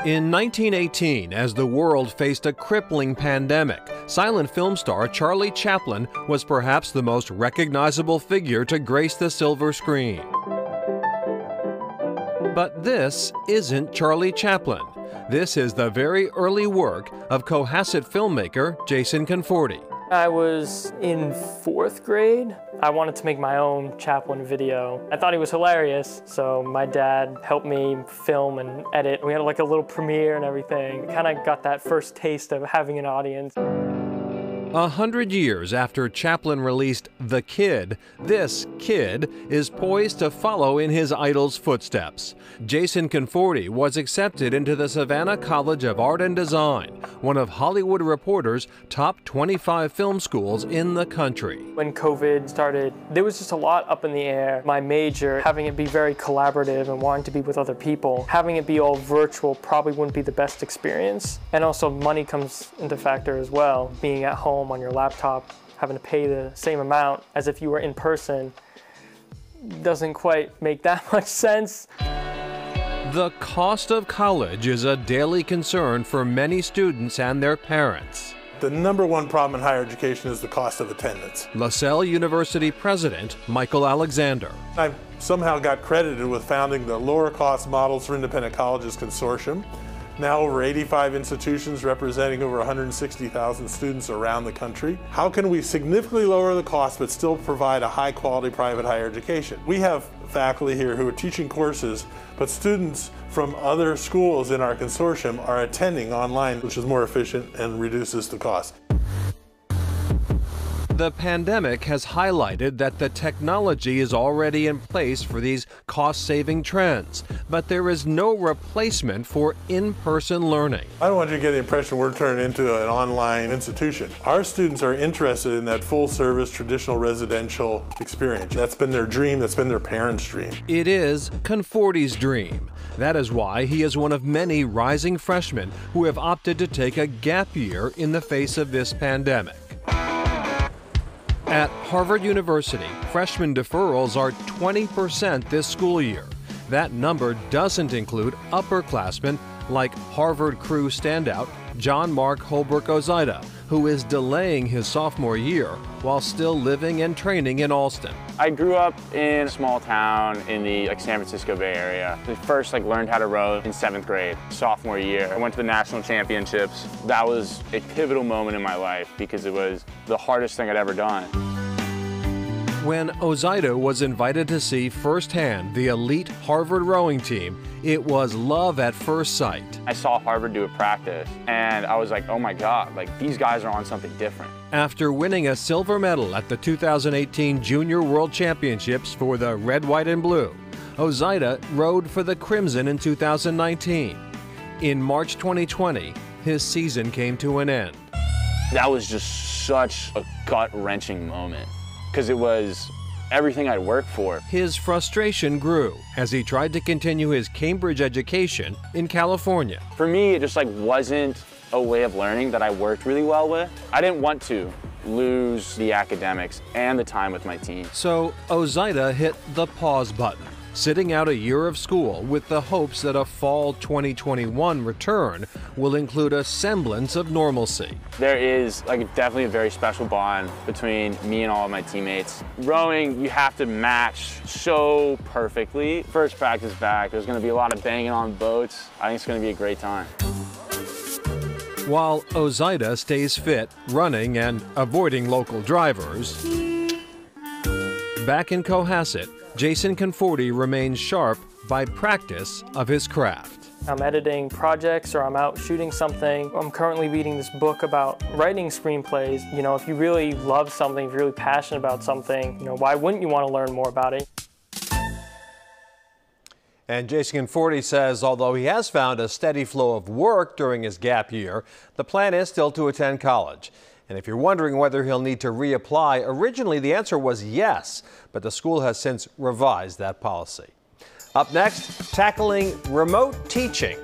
In 1918, as the world faced a crippling pandemic, silent film star Charlie Chaplin was perhaps the most recognizable figure to grace the silver screen. But this isn't Charlie Chaplin. This is the very early work of Cohasset filmmaker Jason Conforti. I was in 4th grade. I wanted to make my own Chaplin video. I thought he was hilarious, so my dad helped me film and edit. We had like a little premiere and everything. Kind of got that first taste of having an audience. 100 years after Chaplin released The Kid, this kid is poised to follow in his idol's footsteps. Jason Conforti was accepted into the Savannah College of Art and Design, one of Hollywood Reporter's top 25 film schools in the country. When COVID started, there was just a lot up in the air. My major, having it be very collaborative and wanting to be with other people, having it be all virtual probably wouldn't be the best experience. And also money comes into factor as well. Being at home on your laptop, having to pay the same amount as if you were in person doesn't quite make that much sense. The cost of college is a daily concern for many students and their parents. The #1 problem in higher education is the cost of attendance. LaSalle University President Michael Alexander. I somehow got credited with founding the Lower Cost Models for Independent Colleges Consortium. Now over 85 institutions representing over 160,000 students around the country. How can we significantly lower the cost but still provide a high quality private higher education? We have faculty here who are teaching courses, but students from other schools in our consortium are attending online, which is more efficient and reduces the cost. The pandemic has highlighted that the technology is already in place for these cost-saving trends, but there is no replacement for in-person learning. I don't want you to get the impression we're turning into an online institution. Our students are interested in that full-service, traditional residential experience. That's been their dream, that's been their parents' dream. It is Conforti's dream. That is why he is one of many rising freshmen who have opted to take a gap year in the face of this pandemic. At Harvard University, freshman deferrals are 20% this school year. That number doesn't include upperclassmen like Harvard crew standout John Mark Holbrook Ozida, who is delaying his sophomore year while still living and training in Allston. I grew up in a small town in the San Francisco Bay Area. I first learned how to row in 7th grade, sophomore year. I went to the national championships. That was a pivotal moment in my life because it was the hardest thing I'd ever done. When Ozida was invited to see firsthand the elite Harvard rowing team, it was love at first sight. I saw Harvard do a practice and I was like, oh my God, these guys are on something different. After winning a silver medal at the 2018 Junior World Championships for the Red, White, and Blue, Ozida rowed for the Crimson in 2019. In March 2020, his season came to an end. That was just such a gut-wrenching moment because it was everything I'd worked for. His frustration grew as he tried to continue his Cambridge education in California. For me, it just wasn't a way of learning that I worked really well with. I didn't want to lose the academics and the time with my team. So Ozida hit the pause button, sitting out a year of school with the hopes that a fall 2021 return will include a semblance of normalcy. There is definitely a very special bond between me and all of my teammates. Rowing, you have to match so perfectly. First practice back, there's going to be a lot of banging on boats. I think it's going to be a great time. While Ozida stays fit, running and avoiding local drivers, back in Cohasset, Jason Conforti remains sharp by practice of his craft. I'm editing projects or I'm out shooting something. I'm currently reading this book about writing screenplays. If you really love something, if you're really passionate about something, why wouldn't you want to learn more about it? And Jason Conforti says although he has found a steady flow of work during his gap year, the plan is still to attend college. And if you're wondering whether he'll need to reapply, originally the answer was yes, but the school has since revised that policy. Up next, tackling remote teaching.